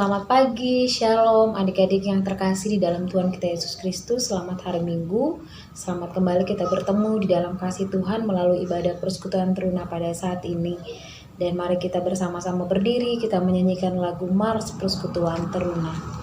Selamat pagi, shalom adik-adik yang terkasih di dalam Tuhan kita Yesus Kristus. Selamat hari Minggu, selamat kembali kita bertemu di dalam kasih Tuhan melalui ibadah persekutuan teruna pada saat ini. Dan mari kita bersama-sama berdiri, kita menyanyikan lagu Mars Persekutuan Teruna.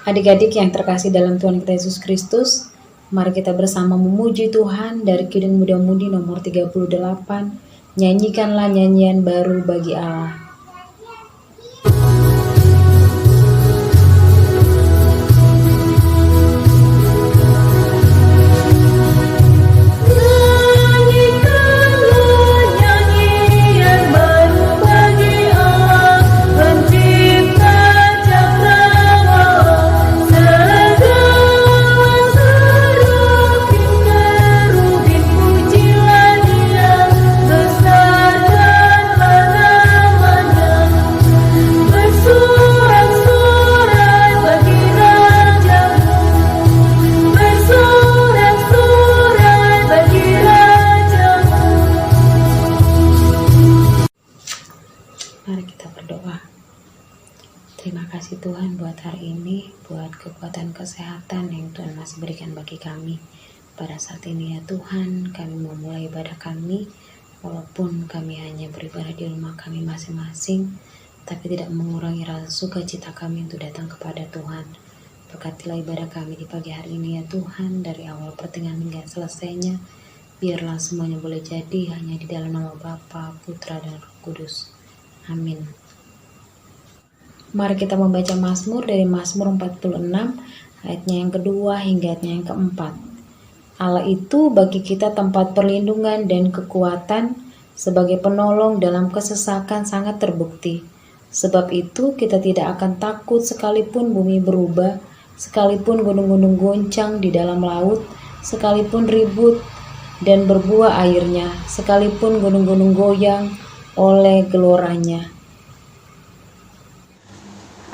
Adik-adik yang terkasih dalam Tuhan kita Yesus Kristus, mari kita bersama memuji Tuhan dari Kidung Muda-Mudi nomor 38, nyanyikanlah nyanyian baru bagi Allah. Mari kita berdoa. Terima kasih Tuhan buat hari ini, buat kekuatan kesehatan yang Tuhan masih berikan bagi kami. Pada saat ini ya Tuhan, kami mau mulai ibadah kami, walaupun kami hanya beribadah di rumah kami masing-masing, tapi tidak mengurangi rasa sukacita kami untuk datang kepada Tuhan. Berkatilah ibadah kami di pagi hari ini ya Tuhan, dari awal pertengahan hingga selesainya. Biarlah semuanya boleh jadi hanya di dalam nama Bapa, Putra, dan Roh Kudus. Amin. Mari kita membaca Mazmur dari Mazmur 46 ayatnya yang kedua hingga ayatnya yang keempat. Allah itu bagi kita tempat perlindungan dan kekuatan, sebagai penolong dalam kesesakan sangat terbukti. Sebab itu kita tidak akan takut sekalipun bumi berubah, sekalipun gunung-gunung goncang di dalam laut, sekalipun ribut dan berbuah airnya, sekalipun gunung-gunung goyang oleh geloranya.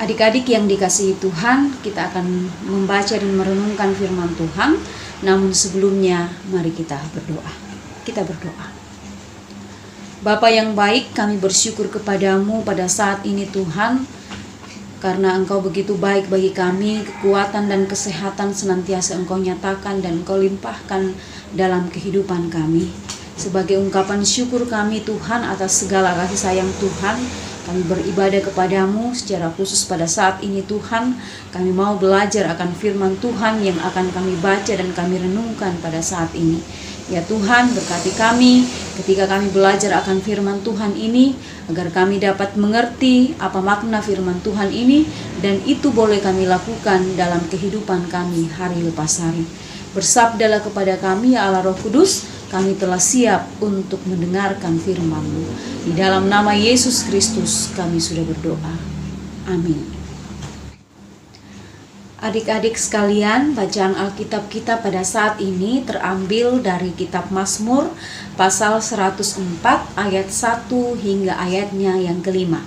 Adik-adik yang dikasihi Tuhan, kita akan membaca dan merenungkan firman Tuhan. Namun sebelumnya, mari kita berdoa. Kita berdoa. Bapa yang baik, kami bersyukur kepadamu pada saat ini Tuhan, karena Engkau begitu baik bagi kami, kekuatan dan kesehatan senantiasa Engkau nyatakan dan Engkau limpahkan dalam kehidupan kami. Sebagai ungkapan syukur kami Tuhan atas segala kasih sayang Tuhan, kami beribadah kepadamu secara khusus pada saat ini Tuhan. Kami mau belajar akan firman Tuhan yang akan kami baca dan kami renungkan pada saat ini. Ya Tuhan, berkati kami ketika kami belajar akan firman Tuhan ini, agar kami dapat mengerti apa makna firman Tuhan ini, dan itu boleh kami lakukan dalam kehidupan kami hari lepas hari. Bersabdalah kepada kami ya Allah Roh Kudus, kami telah siap untuk mendengarkan firman-Mu. Di dalam nama Yesus Kristus kami sudah berdoa. Amin. Adik-adik sekalian, bacaan Alkitab kita pada saat ini terambil dari kitab Mazmur pasal 104 ayat 1 hingga ayatnya yang kelima.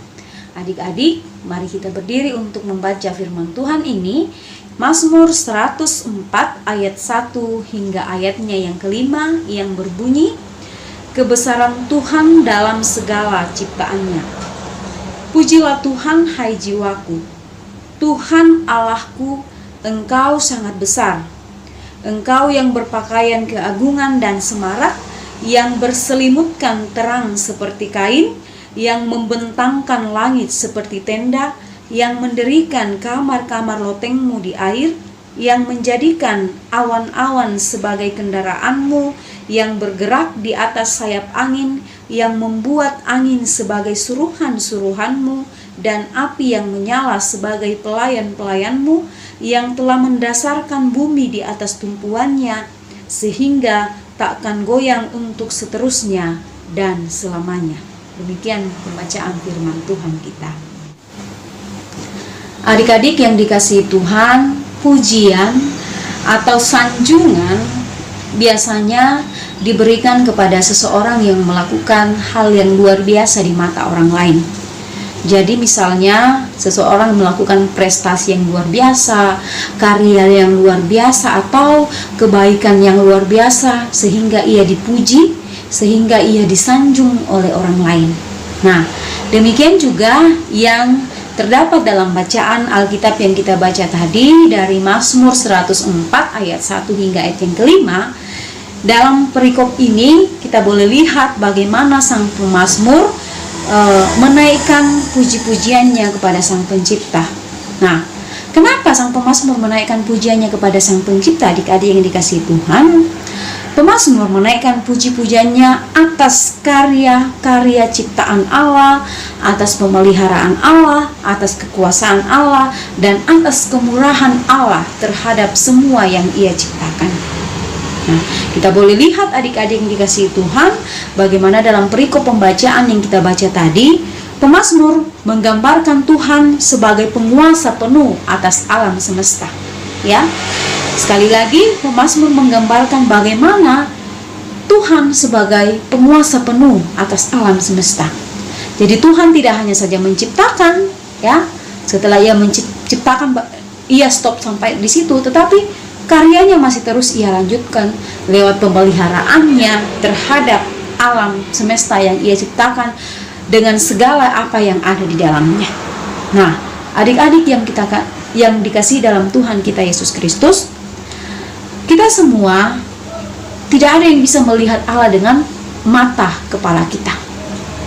Adik-adik, mari kita berdiri untuk membaca firman Tuhan ini. Mazmur 104 ayat 1 hingga ayatnya yang kelima yang berbunyi, kebesaran Tuhan dalam segala ciptaannya. Pujilah Tuhan, hai jiwaku. Tuhan Allahku, Engkau sangat besar. Engkau yang berpakaian keagungan dan semarak, yang berselimutkan terang seperti kain, yang membentangkan langit seperti tenda, yang mendirikan kamar-kamar lotengmu di air, yang menjadikan awan-awan sebagai kendaraanmu, yang bergerak di atas sayap angin, yang membuat angin sebagai suruhan-suruhanmu, dan api yang menyala sebagai pelayan-pelayanmu, yang telah mendasarkan bumi di atas tumpuannya, sehingga takkan goyang untuk seterusnya dan selamanya. Demikian pembacaan firman Tuhan kita. Adik-adik yang dikasihi Tuhan, pujian atau sanjungan biasanya diberikan kepada seseorang yang melakukan hal yang luar biasa di mata orang lain. Jadi misalnya seseorang melakukan prestasi yang luar biasa, karya yang luar biasa, atau kebaikan yang luar biasa sehingga ia dipuji, sehingga ia disanjung oleh orang lain. Nah, demikian juga yang terdapat dalam bacaan Alkitab yang kita baca tadi dari Mazmur 104 ayat 1 hingga ayat yang kelima. Dalam perikop ini kita boleh lihat bagaimana sang pemazmur menaikkan puji-pujiannya kepada sang pencipta. Nah, kenapa sang pemazmur menaikkan pujiannya kepada sang pencipta? Adik-adik yang dikasihi Tuhan, pemazmur menaikkan puji-pujiannya atas karya-karya ciptaan Allah, atas pemeliharaan Allah, atas kekuasaan Allah, dan atas kemurahan Allah terhadap semua yang Ia ciptakan. Nah, kita boleh lihat adik-adik yang dikasihi Tuhan, bagaimana dalam perikop pembacaan yang kita baca tadi, pemazmur menggambarkan Tuhan sebagai penguasa penuh atas alam semesta. Ya, sekali lagi pemazmur menggambarkan bagaimana Tuhan sebagai penguasa penuh atas alam semesta. Jadi Tuhan tidak hanya saja menciptakan, ya, setelah Ia menciptakan, Ia stop sampai di situ, tetapi karyanya masih terus Ia lanjutkan lewat pemeliharaannya terhadap alam semesta yang Ia ciptakan dengan segala apa yang ada di dalamnya. Nah, adik-adik yang dikasihi dalam Tuhan kita Yesus Kristus, kita semua tidak ada yang bisa melihat Allah dengan mata kepala kita.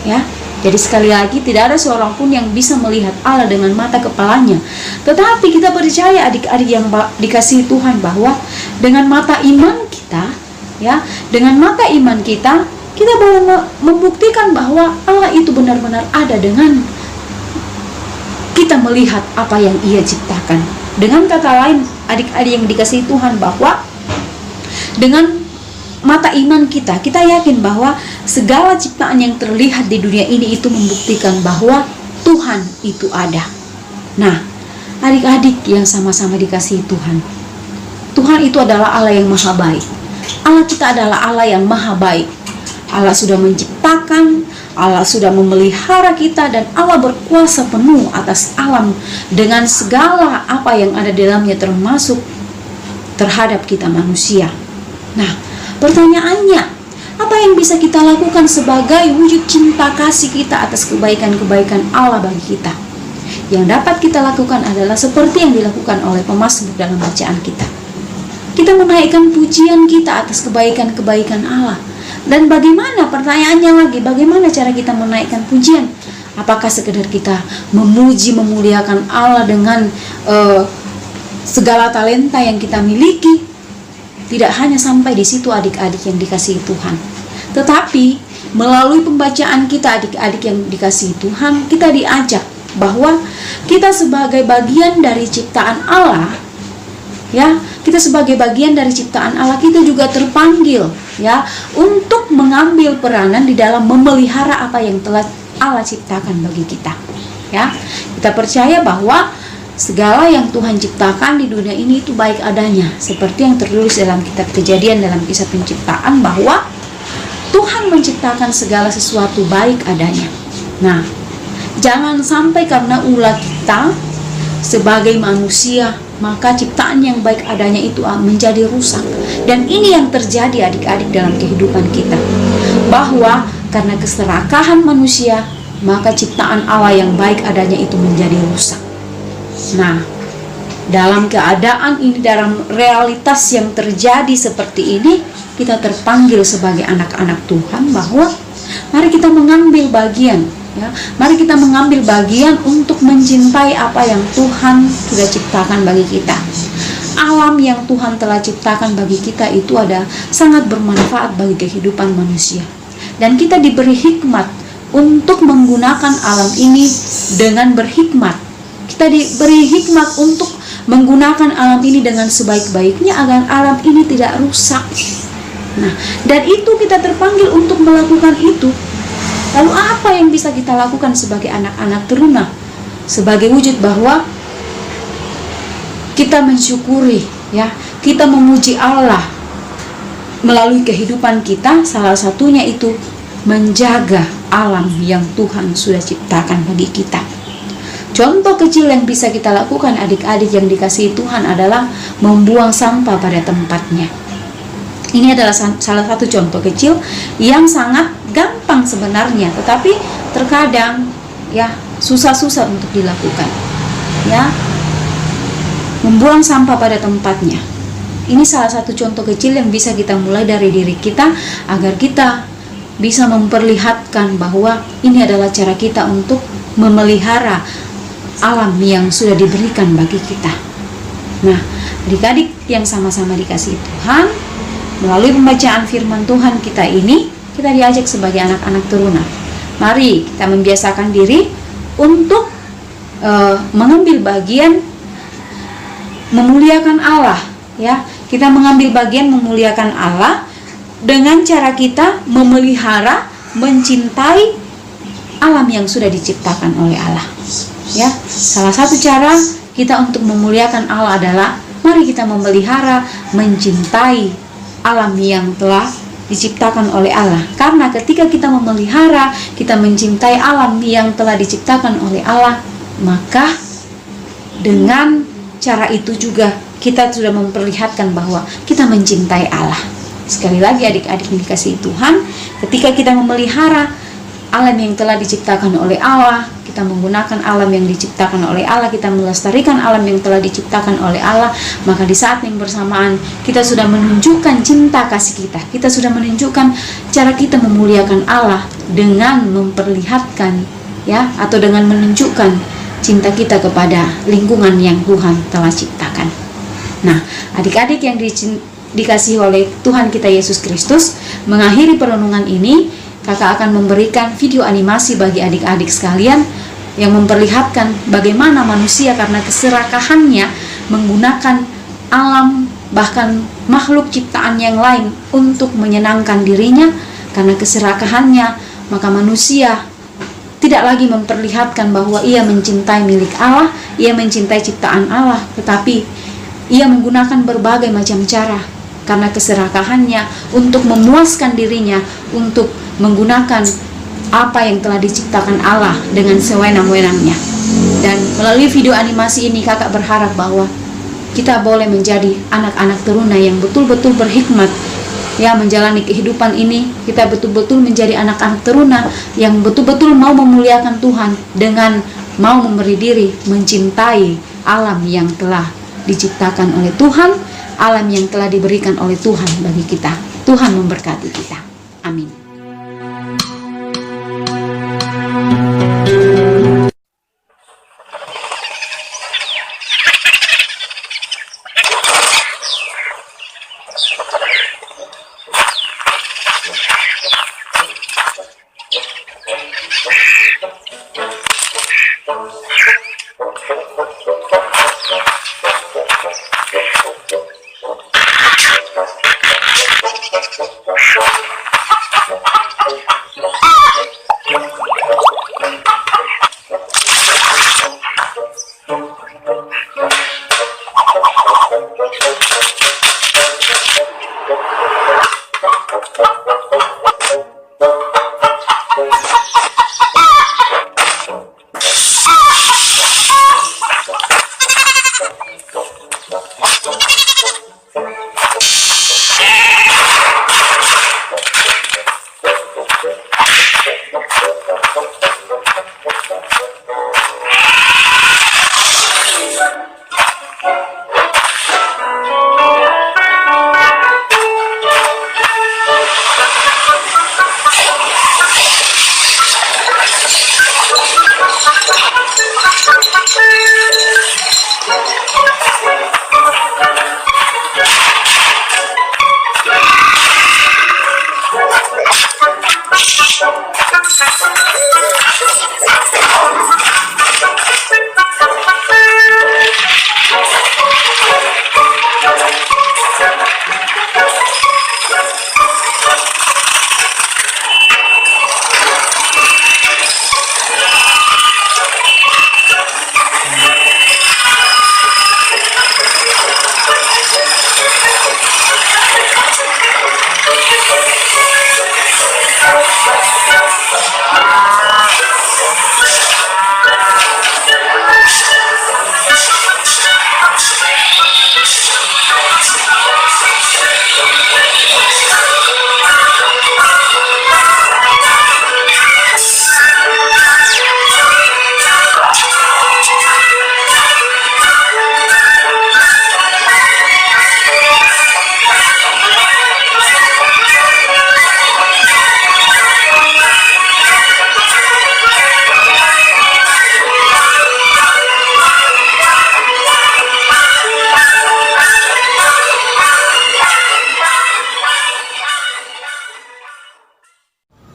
Ya. Jadi sekali lagi tidak ada seorang pun yang bisa melihat Allah dengan mata kepalanya. Tetapi kita percaya adik-adik yang dikasihi Tuhan bahwa dengan mata iman kita, ya, dengan mata iman kita boleh membuktikan bahwa Allah itu benar-benar ada dengan kita melihat apa yang Ia ciptakan. Dengan kata lain, adik-adik yang dikasihi Tuhan, bahwa dengan mata iman kita yakin bahwa segala ciptaan yang terlihat di dunia ini itu membuktikan bahwa Tuhan itu ada. Nah, adik-adik yang sama-sama dikasihi Tuhan, Tuhan itu adalah Allah yang maha baik. Allah kita adalah Allah yang maha baik. Allah sudah menciptakan, Allah sudah memelihara kita, dan Allah berkuasa penuh atas alam dengan segala apa yang ada di dalamnya, termasuk terhadap kita manusia. Nah, pertanyaannya, apa yang bisa kita lakukan sebagai wujud cinta kasih kita atas kebaikan-kebaikan Allah bagi kita? Yang dapat kita lakukan adalah seperti yang dilakukan oleh pemazmur dalam bacaan kita. Kita menaikkan pujian kita atas kebaikan-kebaikan Allah. Dan bagaimana, pertanyaannya lagi, bagaimana cara kita menaikkan pujian? Apakah sekedar kita memuji, memuliakan Allah dengan segala talenta yang kita miliki? Tidak hanya sampai di situ adik-adik yang dikasihi Tuhan, tetapi melalui pembacaan kita adik-adik yang dikasihi Tuhan, kita diajak bahwa kita sebagai bagian dari ciptaan Allah, ya, kita sebagai bagian dari ciptaan Allah, kita juga terpanggil, ya, untuk mengambil peranan di dalam memelihara apa yang telah Allah ciptakan bagi kita. Ya, kita percaya bahwa segala yang Tuhan ciptakan di dunia ini itu baik adanya, seperti yang tertulis dalam kitab Kejadian dalam kisah penciptaan, bahwa Tuhan menciptakan segala sesuatu baik adanya. Nah, jangan sampai karena ulah kita sebagai manusia maka ciptaan yang baik adanya itu menjadi rusak. Dan ini yang terjadi adik-adik dalam kehidupan kita, bahwa karena keserakahan manusia, maka ciptaan Allah yang baik adanya itu menjadi rusak. Nah, dalam keadaan ini, dalam realitas yang terjadi seperti ini, kita terpanggil sebagai anak-anak Tuhan bahwa mari kita mengambil bagian, ya. Mari kita mengambil bagian untuk mencintai apa yang Tuhan sudah ciptakan bagi kita. Alam yang Tuhan telah ciptakan bagi kita itu ada sangat bermanfaat bagi kehidupan manusia. Dan kita diberi hikmat untuk menggunakan alam ini dengan berhikmat. Kita diberi hikmat untuk menggunakan alam ini dengan sebaik-baiknya agar alam ini tidak rusak. Nah, dan itu kita terpanggil untuk melakukan itu. Lalu apa yang bisa kita lakukan sebagai anak-anak teruna? Sebagai wujud bahwa kita mensyukuri, ya, kita memuji Allah melalui kehidupan kita, salah satunya itu menjaga alam yang Tuhan sudah ciptakan bagi kita. Contoh kecil yang bisa kita lakukan adik-adik yang dikasihi Tuhan adalah membuang sampah pada tempatnya. Ini adalah salah satu contoh kecil yang sangat gampang sebenarnya, tetapi terkadang ya susah-susah untuk dilakukan. Ya, membuang sampah pada tempatnya. Ini salah satu contoh kecil yang bisa kita mulai dari diri kita agar kita bisa memperlihatkan bahwa ini adalah cara kita untuk memelihara alam yang sudah diberikan bagi kita. Nah, adik-adik yang sama-sama dikasihi Tuhan, melalui pembacaan firman Tuhan kita ini, kita diajak sebagai anak-anak teruna. Mari kita membiasakan diri untuk mengambil bagian memuliakan Allah, ya. Kita mengambil bagian memuliakan Allah dengan cara kita memelihara, mencintai alam yang sudah diciptakan oleh Allah. Ya, salah satu cara kita untuk memuliakan Allah adalah mari kita memelihara, mencintai alam yang telah diciptakan oleh Allah. Karena ketika kita memelihara, kita mencintai alam yang telah diciptakan oleh Allah, maka dengan cara itu juga kita sudah memperlihatkan bahwa kita mencintai Allah. Sekali lagi adik-adik yang dikasihi Tuhan, ketika kita memelihara alam yang telah diciptakan oleh Allah, kita menggunakan alam yang diciptakan oleh Allah, kita melestarikan alam yang telah diciptakan oleh Allah, maka di saat yang bersamaan kita sudah menunjukkan cinta kasih kita. Kita sudah menunjukkan cara kita memuliakan Allah dengan memperlihatkan, ya, atau dengan menunjukkan cinta kita kepada lingkungan yang Tuhan telah ciptakan. Nah, adik-adik yang dikasihi oleh Tuhan kita Yesus Kristus, mengakhiri perenungan ini, kakak akan memberikan video animasi bagi adik-adik sekalian yang memperlihatkan bagaimana manusia karena keserakahannya menggunakan alam bahkan makhluk ciptaan yang lain untuk menyenangkan dirinya. Karena keserakahannya, maka manusia tidak lagi memperlihatkan bahwa ia mencintai milik Allah, ia mencintai ciptaan Allah, tetapi ia menggunakan berbagai macam cara karena keserakahannya untuk memuaskan dirinya, untuk menggunakan apa yang telah diciptakan Allah dengan sewenang-wenangnya. Dan melalui video animasi ini kakak berharap bahwa kita boleh menjadi anak-anak teruna yang betul-betul berhikmat, ya, menjalani kehidupan ini. Kita betul-betul menjadi anak-anak teruna yang betul-betul mau memuliakan Tuhan dengan mau memberi diri mencintai alam yang telah diciptakan oleh Tuhan, alam yang telah diberikan oleh Tuhan bagi kita. Tuhan memberkati kita. Amin.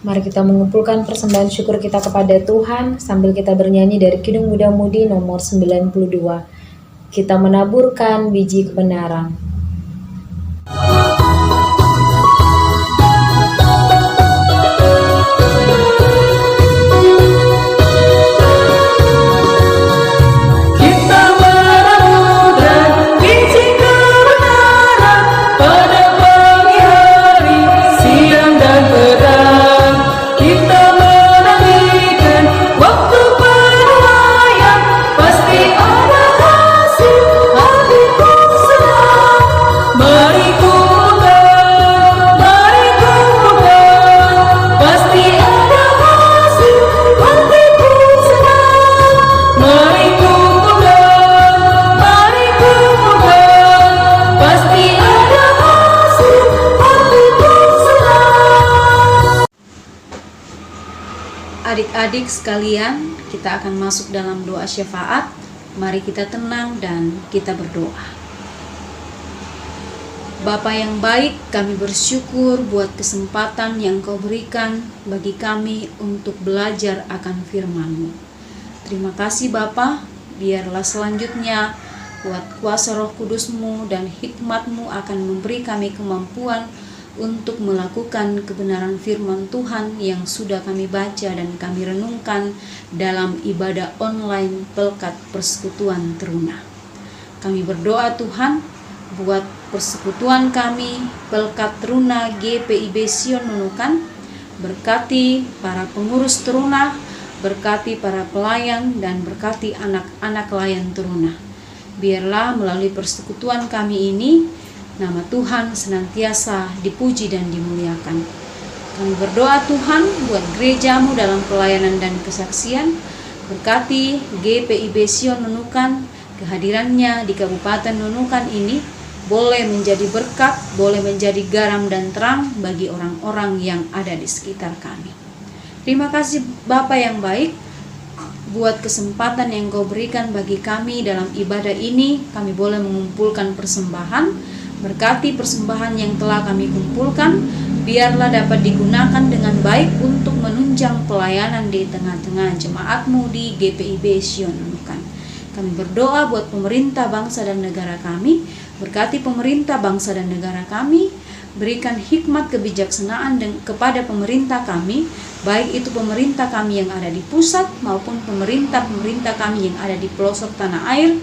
Mari kita mengumpulkan persembahan syukur kita kepada Tuhan sambil kita bernyanyi dari Kidung Muda Mudi nomor 92. Kita menaburkan biji kebenaran. Adik-adik sekalian, kita akan masuk dalam doa syafaat. Mari kita tenang dan kita berdoa. Bapa yang baik, kami bersyukur buat kesempatan yang Kau berikan bagi kami untuk belajar akan firman-Mu. Terima kasih Bapa, biarlah selanjutnya buat kuasa Roh Kudus-Mu dan hikmat-Mu akan memberi kami kemampuan untuk melakukan kebenaran firman Tuhan yang sudah kami baca dan kami renungkan dalam ibadah online Pelkat Persekutuan Teruna. Kami berdoa Tuhan buat persekutuan kami Pelkat Teruna GPIB Sion Nunukan, berkati para pengurus Teruna, berkati para pelayan dan berkati anak-anak layan Teruna. Biarlah melalui persekutuan kami ini nama Tuhan senantiasa dipuji dan dimuliakan. Kami berdoa Tuhan buat gereja-Mu dalam pelayanan dan kesaksian. Berkati GPIB Sion Nunukan, kehadirannya di Kabupaten Nunukan ini boleh menjadi berkat, boleh menjadi garam dan terang bagi orang-orang yang ada di sekitar kami. Terima kasih Bapa yang baik buat kesempatan yang Kau berikan bagi kami dalam ibadah ini. Kami boleh mengumpulkan persembahan. Berkati persembahan yang telah kami kumpulkan, biarlah dapat digunakan dengan baik untuk menunjang pelayanan di tengah-tengah jemaat-Mu di GPIB Sion Nunukan. Kami berdoa buat pemerintah bangsa dan negara kami. Berkati pemerintah bangsa dan negara kami, berikan hikmat kebijaksanaan kepada pemerintah kami, baik itu pemerintah kami yang ada di pusat maupun pemerintah kami yang ada di pelosok tanah air.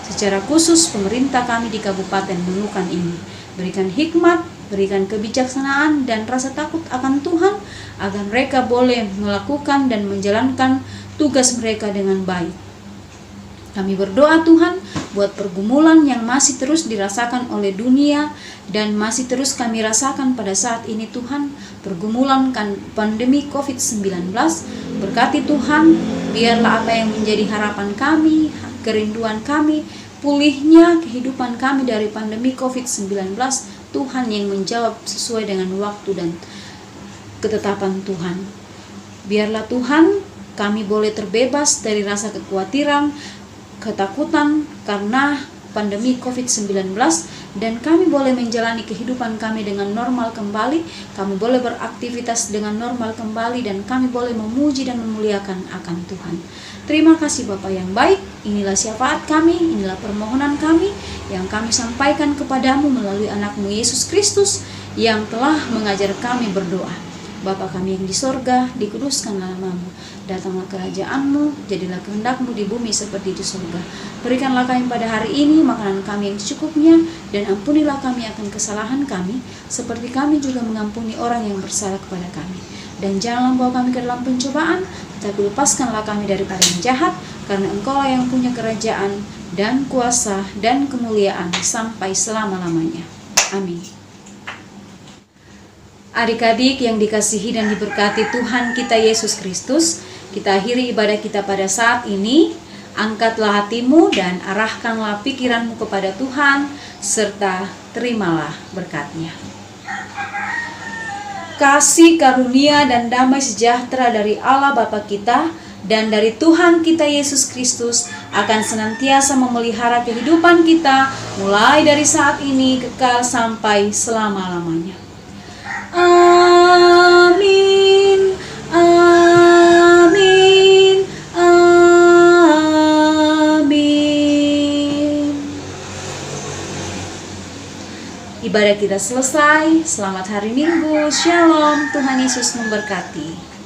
Secara khusus pemerintah kami di Kabupaten Nunukan ini, berikan hikmat, berikan kebijaksanaan dan rasa takut akan Tuhan agar mereka boleh melakukan dan menjalankan tugas mereka dengan baik. Kami berdoa Tuhan buat pergumulan yang masih terus dirasakan oleh dunia dan masih terus kami rasakan pada saat ini Tuhan, pergumulan pandemi COVID-19. Berkati Tuhan, biarlah apa yang menjadi harapan kami, kerinduan kami, pulihnya kehidupan kami dari pandemi COVID-19, Tuhan yang menjawab sesuai dengan waktu dan ketetapan Tuhan. Biarlah Tuhan, kami boleh terbebas dari rasa kekhawatiran, ketakutan karena pandemi COVID-19, dan kami boleh menjalani kehidupan kami dengan normal kembali, kami boleh beraktivitas dengan normal kembali, dan kami boleh memuji dan memuliakan akan Tuhan. Terima kasih Bapa yang baik. Inilah syafaat kami, inilah permohonan kami yang kami sampaikan kepadamu melalui anak-Mu Yesus Kristus yang telah mengajar kami berdoa. Bapa kami yang di sorga, dikuduskanlah nama-Mu. Datanglah kerajaan-Mu, jadilah kehendak-Mu di bumi seperti di sorga. Berikanlah kami pada hari ini makanan kami yang secukupnya, dan ampunilah kami akan kesalahan kami, seperti kami juga mengampuni orang yang bersalah kepada kami. Dan janganlah membawa kami ke dalam pencobaan, tetapi lepaskanlah kami daripada yang jahat, karena Engkau-lah yang punya kerajaan, dan kuasa, dan kemuliaan sampai selama-lamanya. Amin. Adik-adik yang dikasihi dan diberkati Tuhan kita Yesus Kristus, kita akhiri ibadah kita pada saat ini. Angkatlah hatimu dan arahkanlah pikiranmu kepada Tuhan, serta terimalah berkat-Nya. Kasih karunia dan damai sejahtera dari Allah Bapa kita dan dari Tuhan kita Yesus Kristus akan senantiasa memelihara kehidupan kita, mulai dari saat ini kekal sampai selama-lamanya. Amin, amin, amin. Ibadah kita selesai. Selamat hari Minggu. Shalom. Tuhan Yesus memberkati.